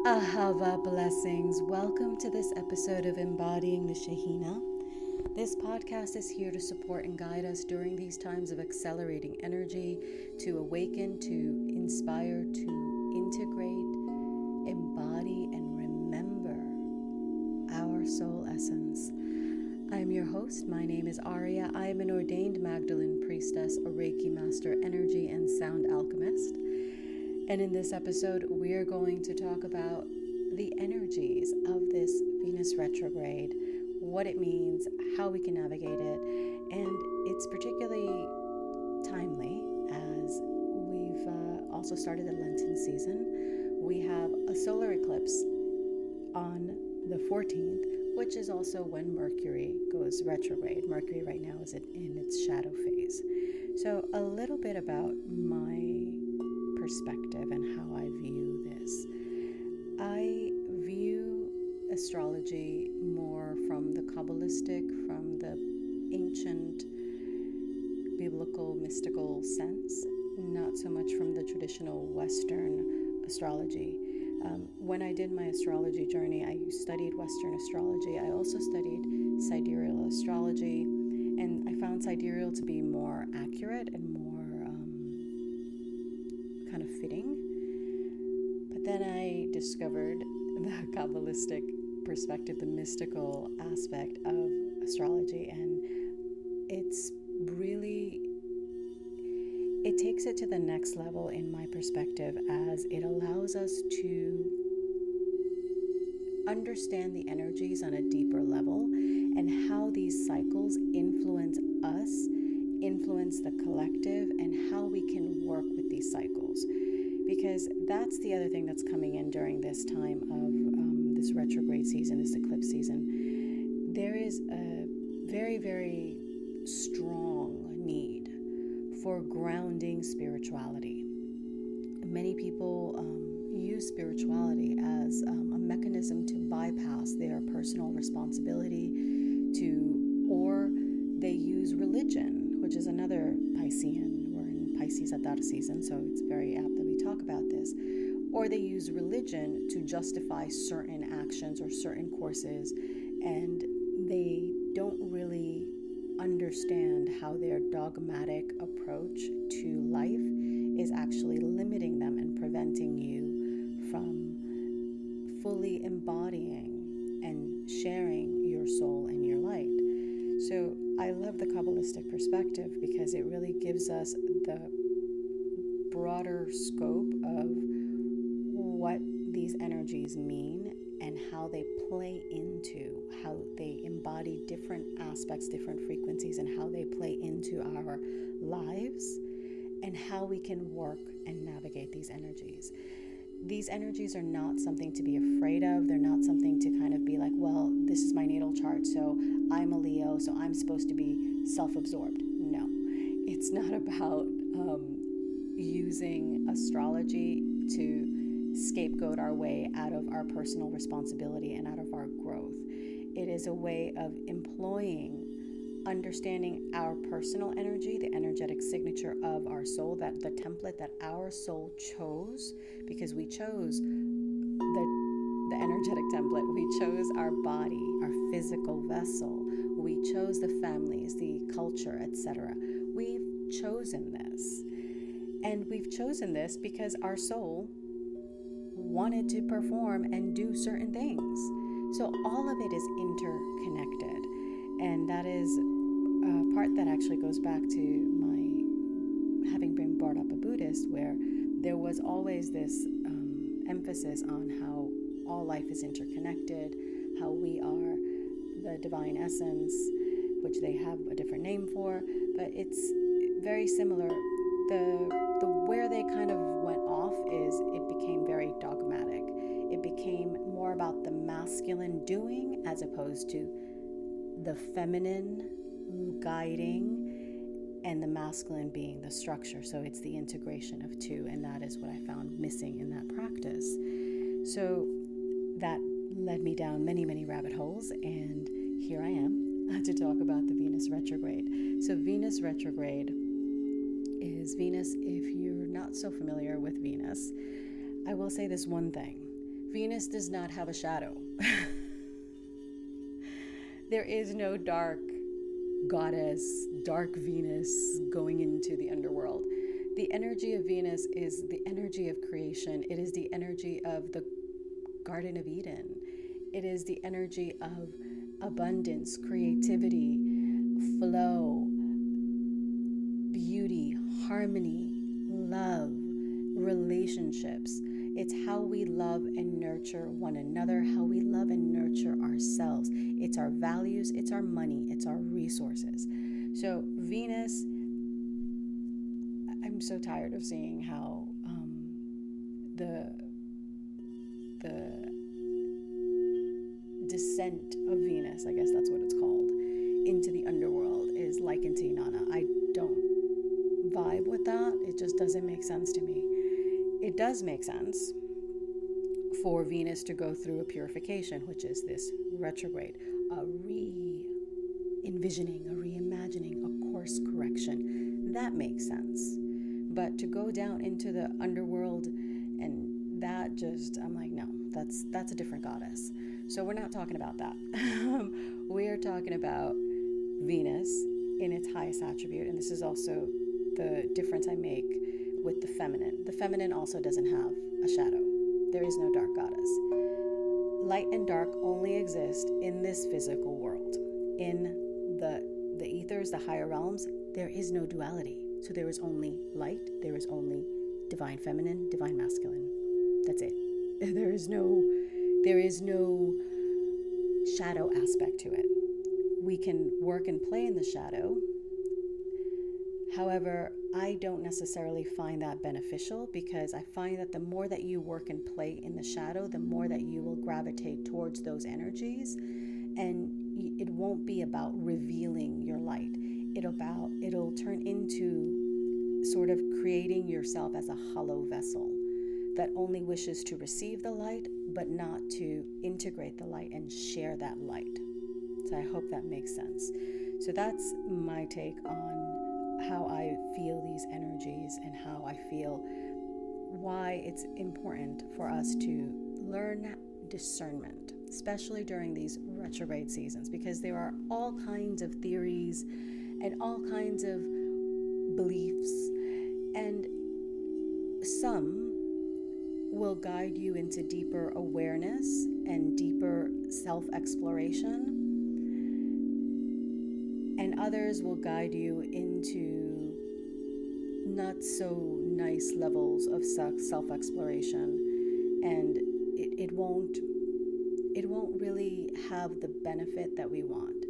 Ahava Blessings. Welcome to this episode of Embodying the Shekinah. This podcast is here to support and guide us during these times of accelerating energy, to awaken, to inspire, to integrate, embody, and remember our soul essence. I'm your host. My name is Aurea. I am an ordained Magdalene priestess, a Reiki master, energy and sound alchemist. And in this episode, we are going to talk about the energies of this Venus retrograde, what it means, how we can navigate it, and it's particularly timely as we've also started the Lenten season. We have a solar eclipse on the 14th, which is also when Mercury goes retrograde. Mercury right now is in its shadow phase. So a little bit about my perspective and how I view this. I view astrology more from the Kabbalistic, from the ancient biblical mystical sense, not so much from the traditional Western astrology. When I did my astrology journey, I studied Western astrology. I also studied sidereal astrology, and I found sidereal to be more accurate and more kind of fitting. But then I discovered the Kabbalistic perspective, the mystical aspect of astrology, and it takes it to the next level in my perspective, as it allows us to understand the energies on a deeper level and how these cycles influence us, influence the collective, and how we can work with these cycles. Because that's the other thing that's coming in during this time of this retrograde season, this eclipse season. There is a very, very strong need for grounding spirituality. Many people use spirituality as a mechanism to bypass their personal responsibility or they use religion, which is another Piscean. We're in Pisces Adar season, so it's very apt that we talk about this. Or they use religion to justify certain actions or certain courses, and they don't really understand how their dogmatic approach to life is actually limiting them and preventing you from fully embodying and sharing your soul and your light. So I love the Kabbalistic perspective because it really gives us the broader scope of what these energies mean and how they play into, how they embody different aspects, different frequencies, and how they play into our lives and how we can work and navigate these energies. These energies are not something to be afraid of. They're not something to kind of be like, well, this is my natal chart, so I'm a Leo, so I'm supposed to be self-absorbed. No, it's not about using astrology to scapegoat our way out of our personal responsibility and out of our growth. It is a way of employing understanding our personal energy, the energetic signature of our soul, that the template that our soul chose, because we chose the energetic template. We chose our body, our physical vessel. We chose the families, the culture, etc. We've chosen this. And we've chosen this because our soul wanted to perform and do certain things. So all of it is interconnected. And that is a part that actually goes back to my having been brought up a Buddhist, where there was always this emphasis on how all life is interconnected, how we are the divine essence, which they have a different name for, but it's very similar. The where they kind of went off is it became very dogmatic. It became more about the masculine doing as opposed to the feminine guiding and the masculine being the structure. So it's the integration of two, and that is what I found missing in that practice. So that led me down many, many rabbit holes, and here I am to talk about the Venus retrograde. So Venus retrograde is Venus. If you're not so familiar with Venus, I will say this one thing. Venus does not have a shadow. There is no dark goddess, dark Venus going into the underworld. The energy of Venus is the energy of creation. It is the energy of the Garden of Eden. It is the energy of abundance, creativity, flow, beauty, harmony, love, relationships. It's how we love and nurture one another, how we love and nurture ourselves. It's our values, it's our money, it's our resources. So Venus, I'm so tired of seeing how the descent of Venus, I guess that's what it's called, into the underworld is likened to Inanna. I don't vibe with that. It just doesn't make sense to me. It does make sense for Venus to go through a purification, which is this retrograde, a re-envisioning, a reimagining, a course correction. That makes sense. But to go down into the underworld and that just, I'm like, no, that's a different goddess. So we're not talking about that. We are talking about Venus in its highest attribute, and this is also the difference I make with the feminine. The feminine also doesn't have a shadow. There is no dark goddess. Light and dark only exist in this physical world. In the ethers, the higher realms, there is no duality. So there is only light, there is only divine feminine, divine masculine. That's it. There is no shadow aspect to it. We can work and play in the shadow. However, I don't necessarily find that beneficial, because I find that the more that you work and play in the shadow, the more that you will gravitate towards those energies, and it won't be about revealing your light. It'll turn into sort of creating yourself as a hollow vessel that only wishes to receive the light, but not to integrate the light and share that light. So I hope that makes sense. So that's my take on how I feel these energies and how I feel why it's important for us to learn discernment, especially during these retrograde seasons, because there are all kinds of theories and all kinds of beliefs, and some will guide you into deeper awareness and deeper self-exploration, and others will guide you into not so nice levels of self-exploration, and it won't really have the benefit that we want.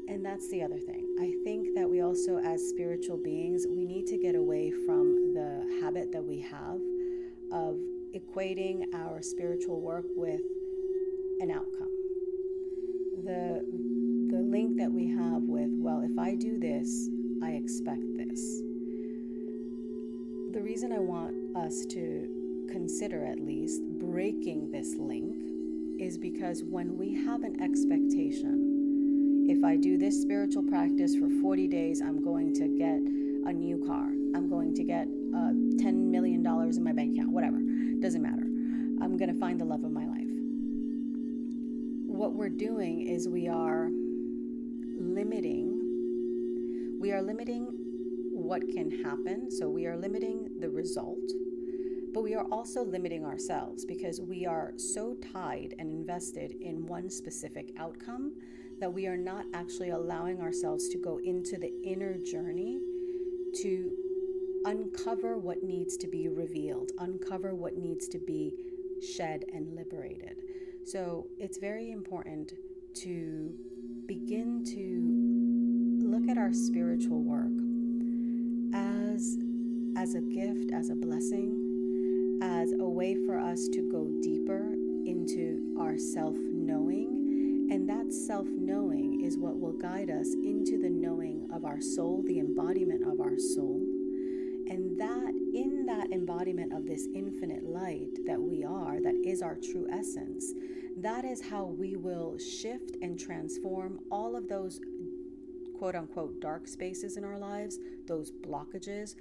And that's the other thing. I think that we also, as spiritual beings, we need to get away from the habit that we have of equating our spiritual work with an outcome. The link that we have with, well, if I do this, I expect this. The reason I want us to consider at least breaking this link is because when we have an expectation, if I do this spiritual practice for 40 days, I'm going to get a new car. I'm going to get $10 million in my bank account, whatever. Doesn't matter. I'm going to find the love of my life. What we're doing is we are limiting what can happen. So we are limiting the result, but we are also limiting ourselves, because we are so tied and invested in one specific outcome that we are not actually allowing ourselves to go into the inner journey to uncover what needs to be revealed, uncover what needs to be shed and liberated. So it's very important to begin to look at our spiritual work as a gift, as a blessing, as a way for us to go deeper into our self-knowing. And that self-knowing is what will guide us into the knowing of our soul, the embodiment of our soul. And that in that embodiment of this infinite light that we are, that is our true essence, that is how we will shift and transform all of those quote unquote dark spaces in our lives, those blockages,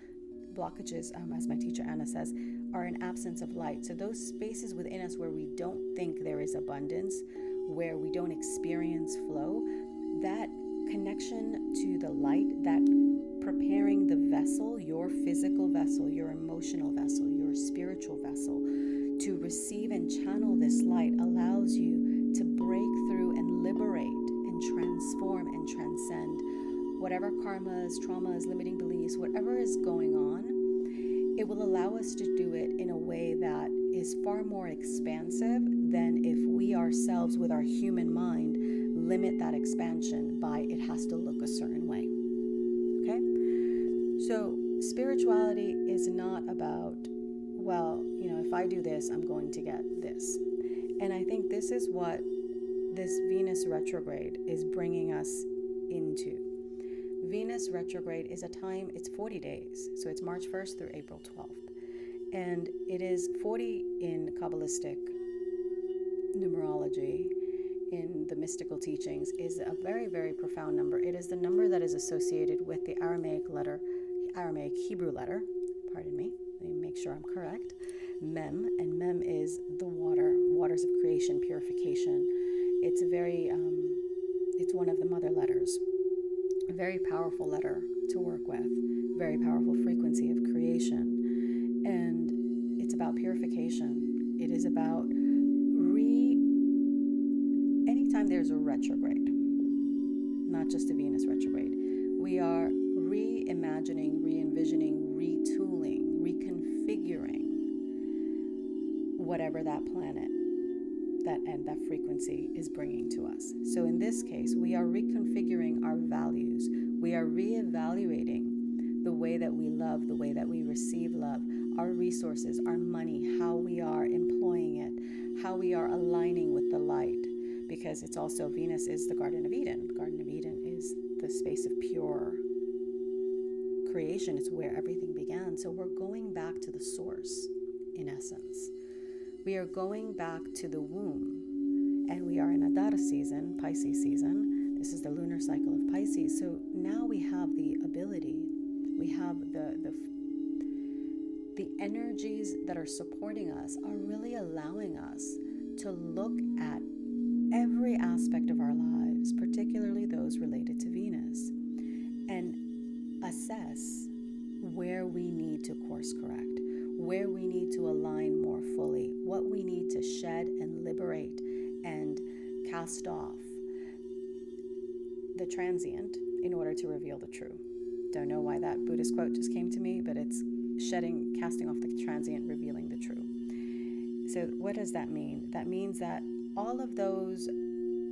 blockages, as my teacher Anna says, are an absence of light. So those spaces within us where we don't think there is abundance, where we don't experience flow, that connection to the light, that preparing the vessel, your physical vessel, your emotional vessel, your spiritual vessel, to receive and channel this light allows you to break through and liberate and transform and transcend whatever karmas, traumas, limiting beliefs, whatever is going on. It will allow us to do it in a way that is far more expansive than if we ourselves, with our human mind, limit that expansion by it has to look a certain way. Okay? So spirituality is not about, well, if I do this, I'm going to get this. And I think this is what this Venus retrograde is bringing us into. Venus retrograde is a time, it's 40 days. So it's March 1st through April 12th. And it is 40 in Kabbalistic numerology, in the mystical teachings, is a very, very profound number. It is the number that is associated with the Aramaic Hebrew letter, pardon me, let me make sure I'm correct, Mem, and Mem is the waters of creation, purification. It's it's one of the mother letters. A very powerful letter to work with, very powerful frequency of creation. And it's about purification. It is about anytime there's a retrograde, not just a Venus retrograde, we are reimagining, re-envisioning, retooling, reconfiguring whatever that planet, that frequency is bringing to us. So in this case, we are reconfiguring our values. We are reevaluating the way that we love, the way that we receive love, our resources, our money, how we are employing it, how we are aligning with the light. Because it's also, Venus is the Garden of Eden. The Garden of Eden is the space of pure creation. It's where everything began. So we're going back to the source, in essence. We are going back to the womb. And we are in Adar season, Pisces season. This is the lunar cycle of Pisces. So now we have the ability, we have the energies that are supporting us are really allowing us to look at every aspect of our lives, particularly those related to Venus, and assess where we need to course correct, where we need to align more fully, what we need to shed and liberate and cast off the transient in order to reveal the true. Don't know why that Buddhist quote just came to me, but it's casting off the transient, revealing the true. So what does that mean? That means that all of those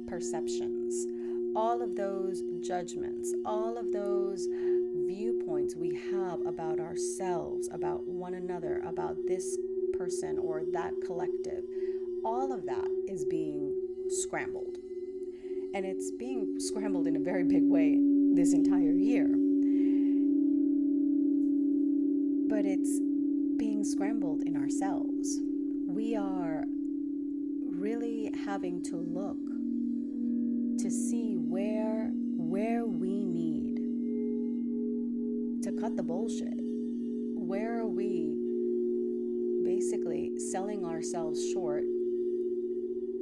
perceptions, all of those judgments, all of those viewpoints we have about ourselves, about one another, about this person or that collective, all of that is being scrambled. And it's being scrambled in a very big way this entire year. But it's being scrambled in ourselves. We are really having to look to see where we need to cut the bullshit. Where are we basically selling ourselves short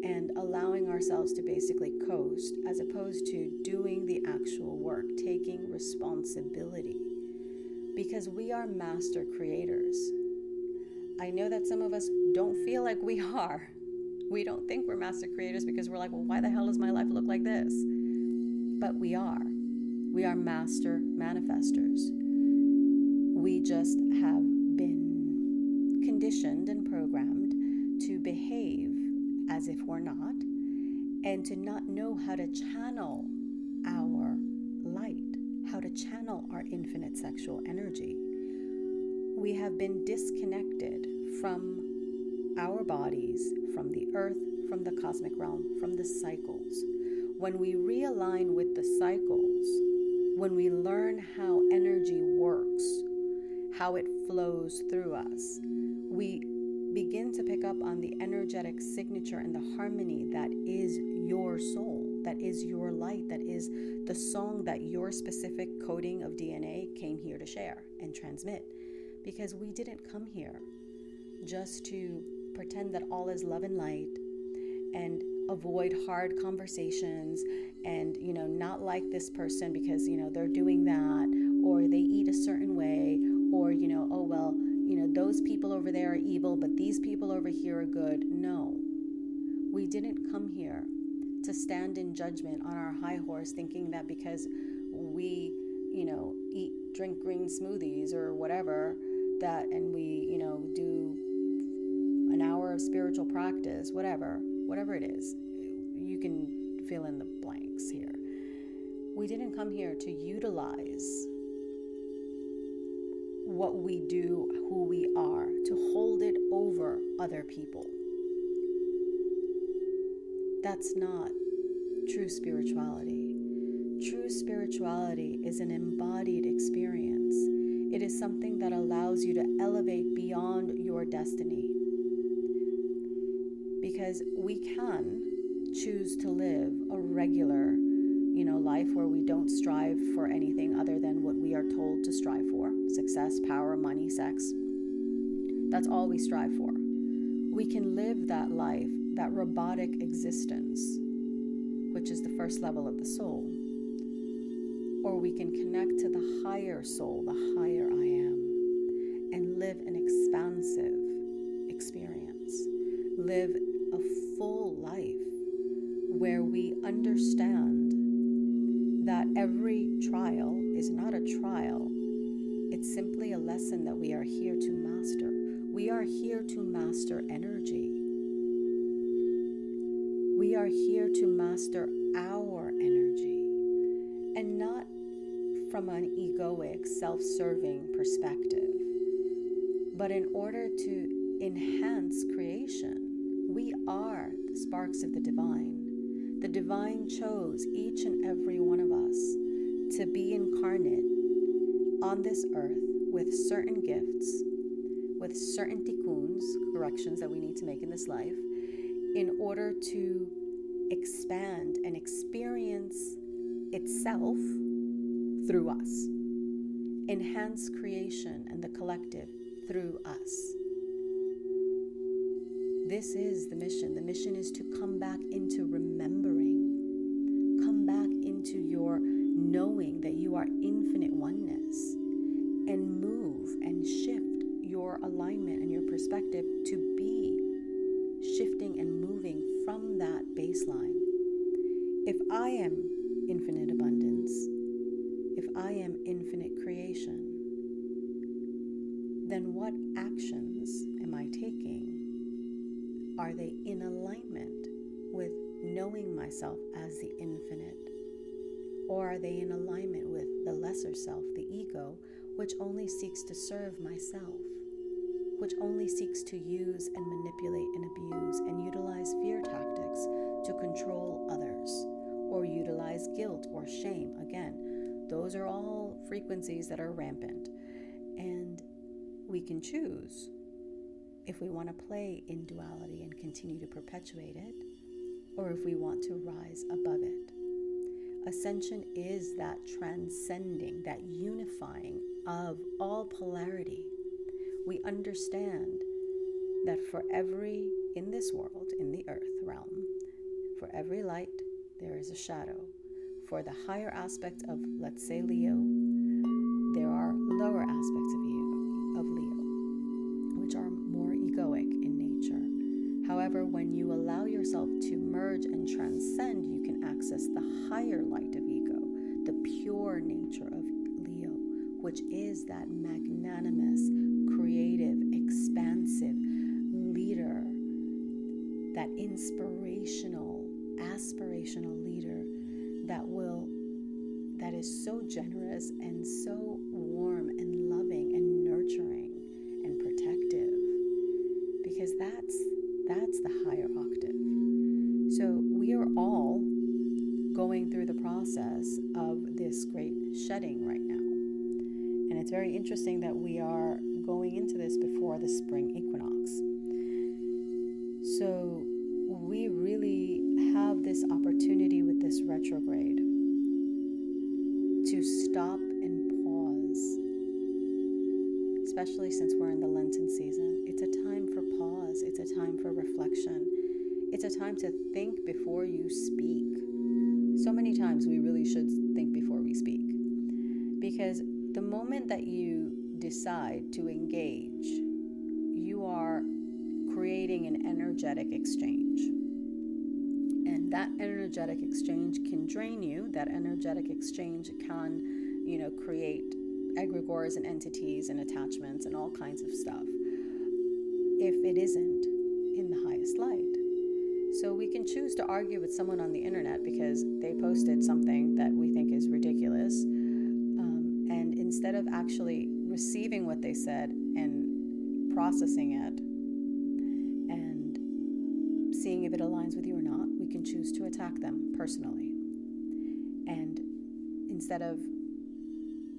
and allowing ourselves to basically coast, as opposed to doing the actual work, taking responsibility? Because we are master creators. I know that some of us don't feel like we are. We don't think we're master creators because we're like, well, why the hell does my life look like this? But we are. We are master manifestors. We just have been conditioned and programmed to behave as if we're not, and to not know how to channel our light, how to channel our infinite sexual energy. We have been disconnected from our bodies, from the earth, from the cosmic realm, from the cycles. When we realign with the cycles, when we learn how energy works, how it flows through us, we begin to pick up on the energetic signature and the harmony that is your soul, that is your light, that is the song that your specific coding of DNA came here to share and transmit. because we didn't come here just to pretend that all is love and light and avoid hard conversations and, not like this person because, they're doing that, or they eat a certain way, or, oh, well, those people over there are evil, but these people over here are good. No, we didn't come here to stand in judgment on our high horse thinking that because we, drink green smoothies or whatever, and we, do an hour of spiritual practice, whatever it is, you can fill in the blanks here. We didn't come here to utilize what we do, who we are, to hold it over other people. That's not true spirituality. True spirituality is an embodied experience. It is something that allows you to elevate beyond your destiny. Because we can choose to live a regular, life where we don't strive for anything other than what we are told to strive for: success, power, money, sex. That's all we strive for. We can live that life, that robotic existence, which is the first level of the soul. Or we can connect to the higher soul, the higher I am, and live an expansive experience. Live a full life where we understand that every trial is not a trial. It's simply a lesson that we are here to master. We are here to master energy. We are here to master our energy, and not from an egoic, self-serving perspective, but in order to enhance creation. We are the sparks of the divine. The divine chose each and every one of us to be incarnate on this earth with certain gifts, with certain tikkuns, corrections that we need to make in this life, in order to expand and experience itself through us. Enhance creation and the collective through us. This is the mission. The mission is to come back into remembering. Come back into your knowing that you are infinite oneness, and move and shift your alignment and your perspective to be shifting and moving from that baseline. If I am infinite abundance, if I am infinite creation, then what actions am I taking? Are they in alignment with knowing myself as the infinite? Or are they in alignment with the lesser self, the ego, which only seeks to serve myself, which only seeks to use and manipulate and abuse and utilize fear tactics to control others, or utilize guilt or shame? Again, those are all frequencies that are rampant. And we can choose if we want to play in duality and continue to perpetuate it, or if we want to rise above it. Ascension is that transcending, that unifying of all polarity. We understand that for every, in this world, in the earth realm, for every light, there is a shadow. For the higher aspect of, let's say, Leo, there are lower aspects of Leo, which are more egoic in nature. However, when you allow yourself to merge and transcend, you can access the higher light of ego, the pure nature of Leo, which is that magnanimous, creative, expansive leader, that inspirational, aspirational leader that is so generous and so warm and loving and nurturing and protective, because that's the higher octave. So we are all going through the process of this great shedding right now. And it's very interesting that we are going into this before the spring equinox. So we really have this opportunity with this retrograde to stop and pause, especially since we're in the Lenten season, it's a time for pause. It's a time for reflection. It's a time to think before you speak. So many times we really should think before we speak, because the moment that you decide to engage, you are creating an energetic exchange. And that energetic exchange can drain you. That energetic exchange can, create egregores and entities and attachments and all kinds of stuff if it isn't in the highest light. So we can choose to argue with someone on the internet because they posted something that we think is ridiculous. And instead of actually receiving what they said and processing it and seeing if it aligns with you or not, we can choose to attack them personally. And instead of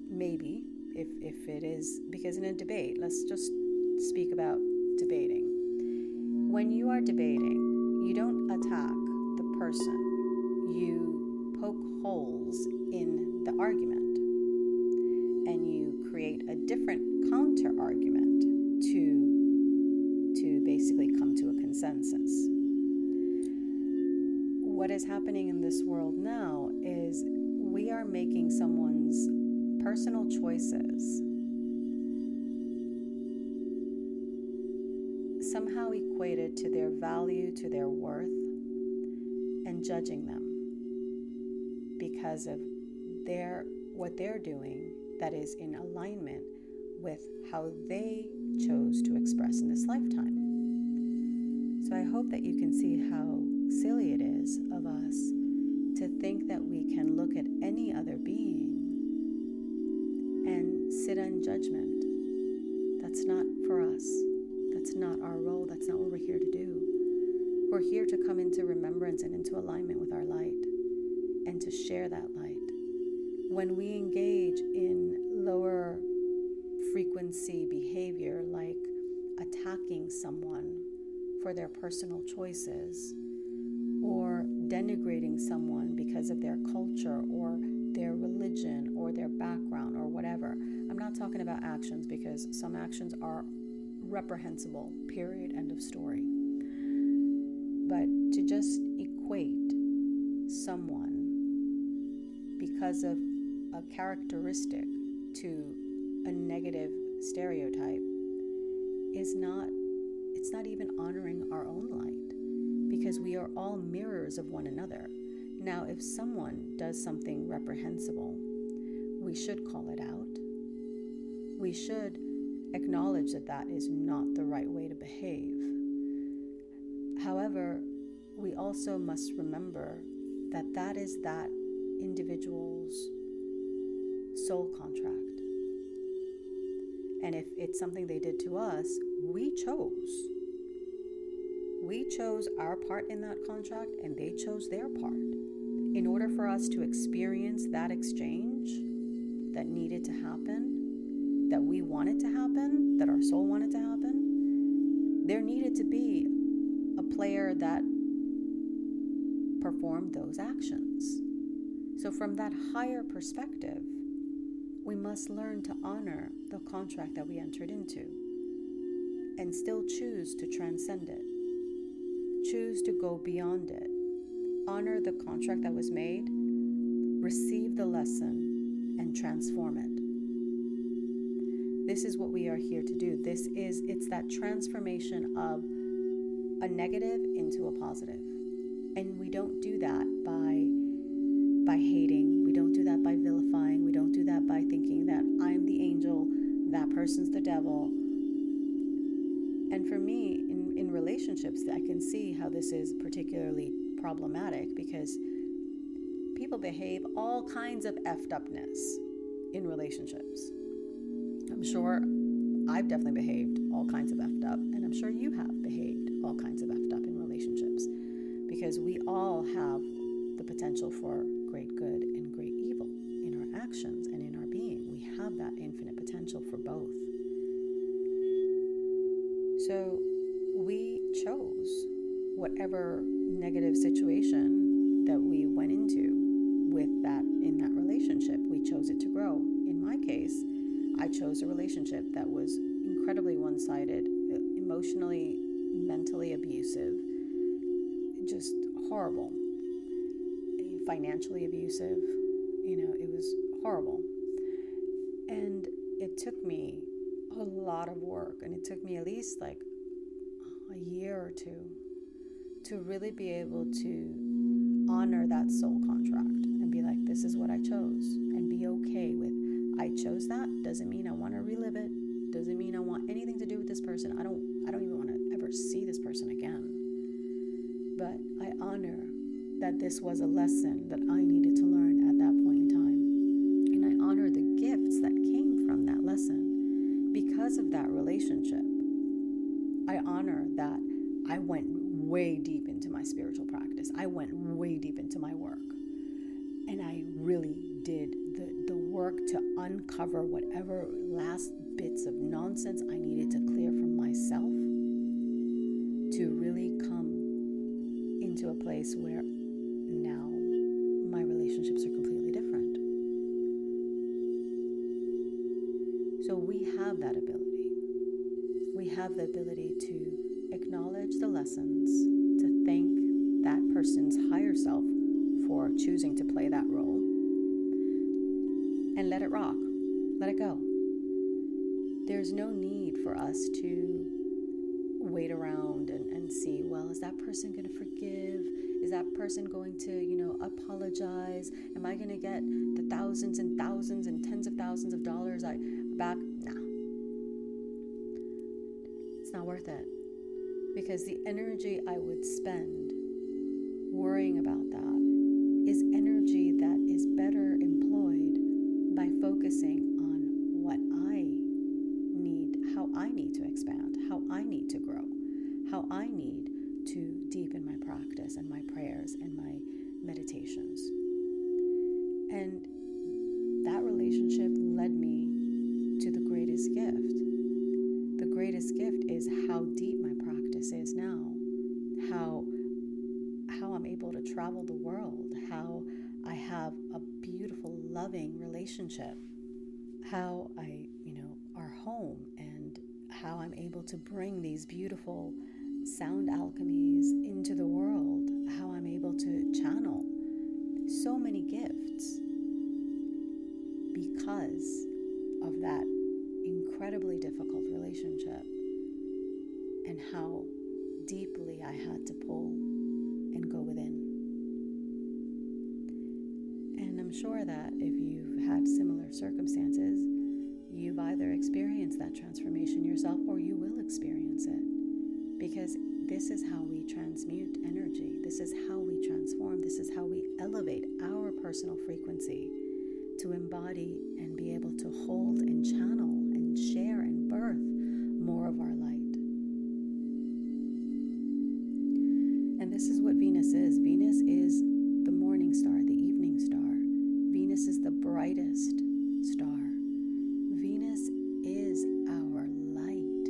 maybe, if it is, because in a debate, let's just speak about debating. When you are debating, you don't attack the person. You poke holes in the argument and you create a different counter argument to basically come to a consensus. What is happening in this world now is we are making someone's personal choices somehow equated to their value, to their worth, and judging them because of what they're doing that is in alignment with how they chose to express in this lifetime. So I hope that you can see how silly it is of us to think that we can look at any other being and sit in judgment. That's not for us. That's not our role. That's not what we're here to do. We're here to come into remembrance and into alignment with our light and to share that light. When we engage in lower frequency behavior like attacking someone for their personal choices or denigrating someone because of their culture or their religion or their background or whatever. I'm not talking about actions because some actions are reprehensible, period, end of story. But to just equate someone because of a characteristic to a negative stereotype it's not even honoring our own light, because we are all mirrors of one another. Now, if someone does something reprehensible, we should call it out. We should acknowledge that that is not the right way to behave. However, we also must remember that that is that individual's soul contract. And if it's something they did to us, we chose. We chose our part in that contract and they chose their part. In order for us to experience that exchange that needed to happen, that we wanted to happen, that our soul wanted to happen, there needed to be a player that performed those actions. So from that higher perspective, we must learn to honor the contract that we entered into and still choose to transcend it. Choose to go beyond it. Honor the contract that was made, receive the lesson, and transform it. This is what we are here to do. It's that transformation of a negative into a positive. And we don't do that by hating. We don't do that by vilifying. We don't do that by thinking that I'm the angel, that person's the devil. And for me, in relationships, I can see how this is particularly problematic, because people behave all kinds of effed upness in relationships. I'm sure I've definitely behaved all kinds of effed up, and I'm sure you have behaved all kinds of effed up in relationships, because we all have the potential for great good and great evil in our actions and in our being. We have that infinite potential for both. So we chose whatever negative situation that we went into with that in that relationship. We chose it to grow. In my case, I chose a relationship that was, incredibly one-sided, emotionally, mentally abusive, just horrible, financially abusive. It was horrible. And it took me a lot of work, and it took me at least like a year or two to really be able to honor that soul contract and be like, this is what I chose, and be okay with, I chose that. Doesn't mean I want to relive it. Doesn't mean I want anything to do with this person. I don't even want to ever see this person again. But I honor that this was a lesson that I needed to learn at that point in time. And I honor the gifts that came from that lesson because of that relationship. I honor that I went way deep into my spiritual practice. I went way deep into my work. And I really did the work to uncover whatever last bits of nonsense I needed to clear from myself to really come into a place where now my relationships are completely different. So we have that ability. We have the ability to acknowledge the lessons, to thank that person's higher self for choosing to play that role, and let it rock, let it go. There's no need for us to wait around and see, well, is that person going to forgive? Is that person going to, apologize? Am I going to get the thousands and thousands and tens of thousands of dollars back? Nah. It's not worth it. Because the energy I would spend worrying about that is energy that is better employed by focusing on what I need, how I need to expand, how I need to grow, how I need to deepen my practice and my prayers and my meditations. And that relationship led me to the greatest gift. The greatest gift is how deep my practice is now, how I'm able to travel the world, how I have a beautiful, loving relationship, how our home, and how I'm able to bring these beautiful sound alchemies into the world, how I'm able to channel so many gifts because of that incredibly difficult relationship, and how deeply I had to pull and go within. And I'm sure that if you've had similar circumstances, you've either experienced that transformation yourself or you will experience it. Because this is how we transmute energy. This is how we transform. This is how we elevate our personal frequency to embody and be able to hold and channel and share and birth more of our light. And this is what Venus is. Venus is the morning star, the evening star. Venus is the brightest star. Venus is our light.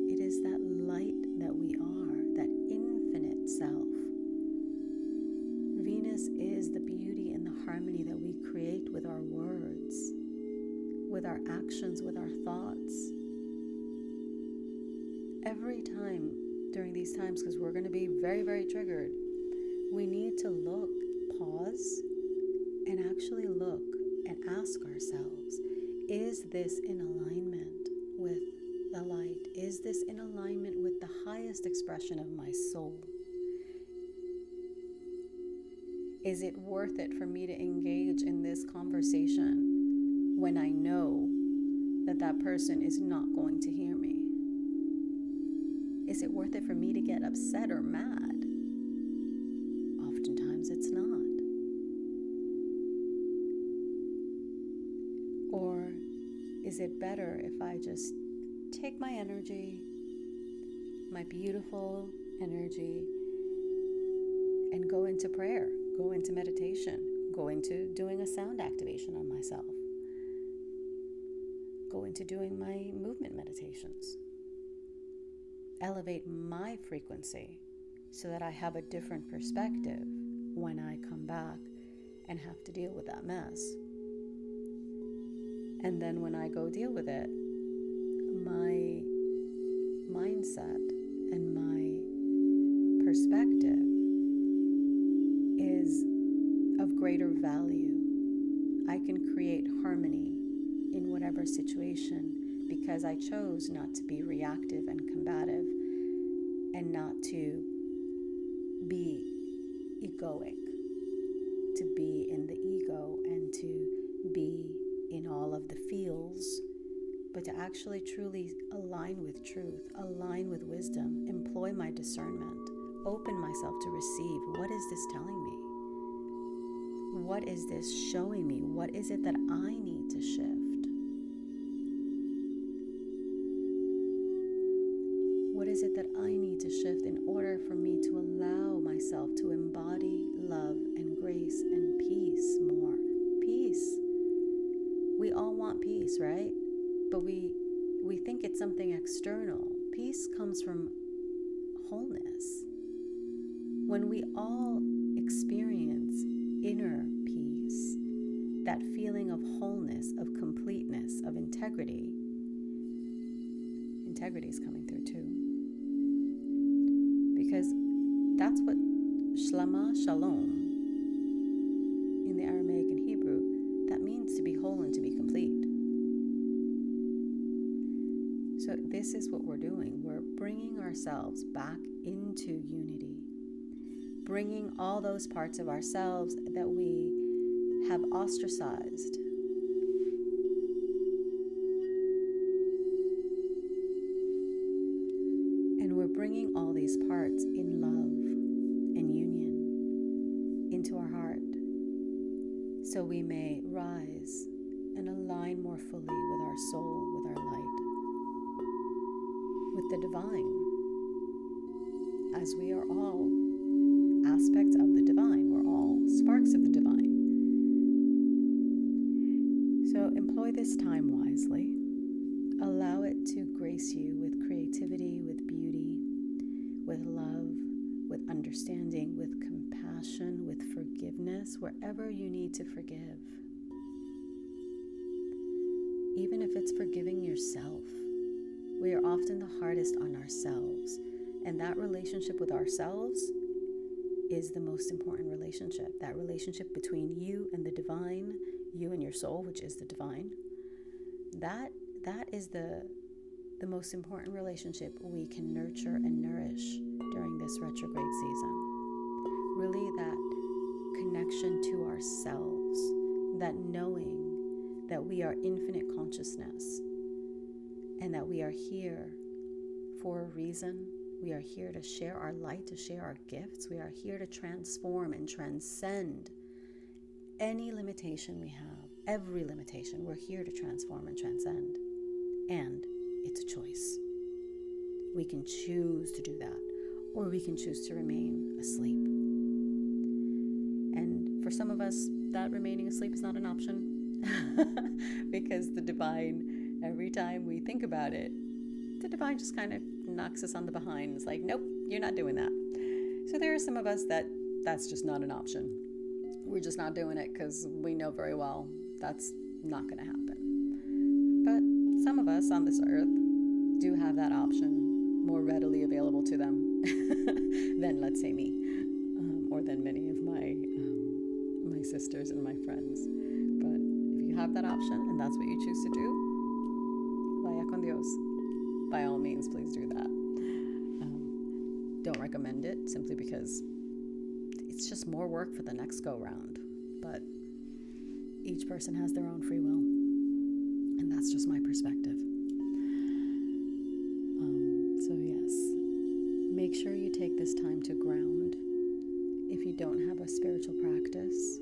It is that light that we are, that infinite self. Venus is the beauty and the harmony that we create with our words, with our actions, with our thoughts. Every time during these times, because we're going to be very, very triggered, we need to look, pause, and actually look and ask ourselves, is this in alignment with the light? Is this in alignment with the highest expression of my soul? Is it worth it for me to engage in this conversation when I know that that person is not going to hear me? Is it worth it for me to get upset or mad? Oftentimes it's not. Or is it better if I just take my energy, my beautiful energy, and go into prayer, go into meditation, go into doing a sound activation on myself, go into doing my movement meditations, elevate my frequency so that I have a different perspective when I come back and have to deal with that mess. And then when I go deal with it, my mindset and my perspective is of greater value. I can create harmony in whatever situation because I chose not to be reactive and combative and not to be egoic, to be in the ego and to be in all of the feels, but to actually truly align with truth, align with wisdom, employ my discernment, open myself to receive. What is this telling me? What is this showing me? What is it that I need to shift? What is it that I need to shift in order for me to allow myself to embody love and grace and peace more? Peace. We all want peace, right? But we think it's something external. Peace comes from wholeness. When we all experience inner peace, that feeling of wholeness, of completeness, of integrity is coming through too. Because that's what shlama, shalom, in the Aramaic and Hebrew, that means to be whole and to be complete. So this is what we're doing. We're bringing ourselves back into unity, bringing all those parts of ourselves that we have ostracized. And we're bringing all these parts in love and union into our heart so we may rise and align more fully with our soul, with our light, with the divine, as we are all aspects of the divine. We're all sparks of the divine. So employ this time wisely. Allow it to grace you with creativity, with beauty, with love, with understanding, with compassion, with forgiveness, wherever you need to forgive. Even if it's forgiving yourself. We are often the hardest on ourselves, and that relationship with ourselves is the most important relationship. That relationship between you and the divine, you and your soul, which is the divine, that is the most important relationship we can nurture and nourish during this retrograde season. Really that connection to ourselves, that knowing that we are infinite consciousness and that we are here for a reason. We are here to share our light, to share our gifts. We are here to transform and transcend any limitation we have, every limitation. We're here to transform and transcend. And it's a choice. We can choose to do that, or we can choose to remain asleep. And for some of us, that remaining asleep is not an option because the divine, every time we think about it, the divine just kind of knocks us on the behind. It's like, nope, you're not doing that. So there are some of us that's just not an option. We're just not doing it because we know very well that's not going to happen. But some of us on this earth do have that option more readily available to them than, let's say, me, or than many of my sisters and my friends. But if you have that option and that's what you choose to do, vaya con Dios. By all means, please do that. Don't recommend it simply because it's just more work for the next go round. But each person has their own free will, and that's just my perspective. So yes, make sure you take this time to ground. If you don't have a spiritual practice,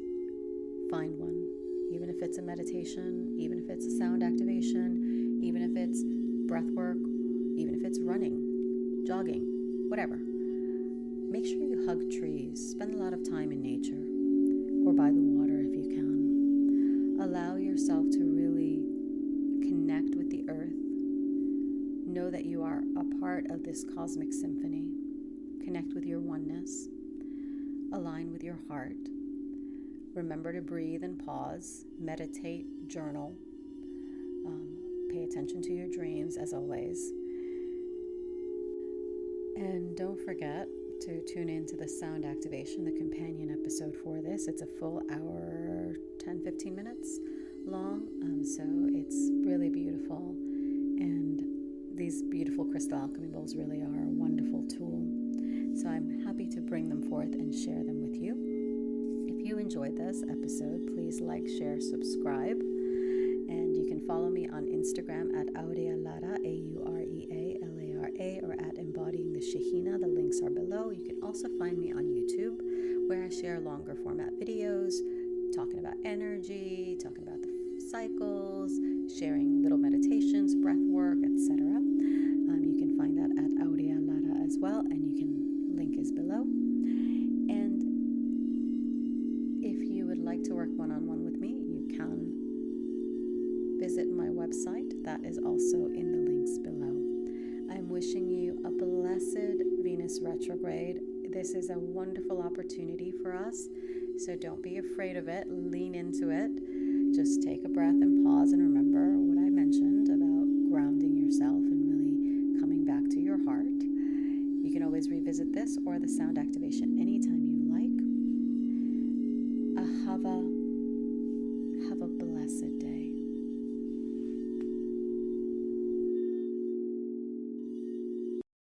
find one. Even if it's a meditation, even if it's a sound activation, even if it's breath work, even if it's running, jogging, whatever. Make sure you hug trees. Spend a lot of time in nature or by the water if you can. Allow yourself to really connect with the earth. Know that you are a part of this cosmic symphony. Connect with your oneness. Align with your heart. Remember to breathe and pause. Meditate, journal. pay attention to your dreams as always. And don't forget to tune into the sound activation, the companion episode for this. It's a full hour, 10-15 minutes long, so it's really beautiful. And these beautiful crystal alchemy bowls really are a wonderful tool. So I'm happy to bring them forth and share them with you. If you enjoyed this episode, please like, share, subscribe. And you can follow me on Instagram at Aurea Lara, AureaLara, or at Embodying the Shekinah. The links are below. You can also find me on YouTube, where I share longer format videos, talking about energy, talking about the cycles, sharing little meditations, breath work, etc. You can find that at Aurea Lara as well, and link is below. And if you would like to work one-on-one with me, you can visit my website. That is also in the links below. I'm wishing you a blessed Venus retrograde. This is a wonderful opportunity for us, so don't be afraid of it. Lean into it. Just take a breath and pause and remember what I mentioned about grounding yourself and really coming back to your heart. You can always revisit this or the sound activation anytime you like. Ahava.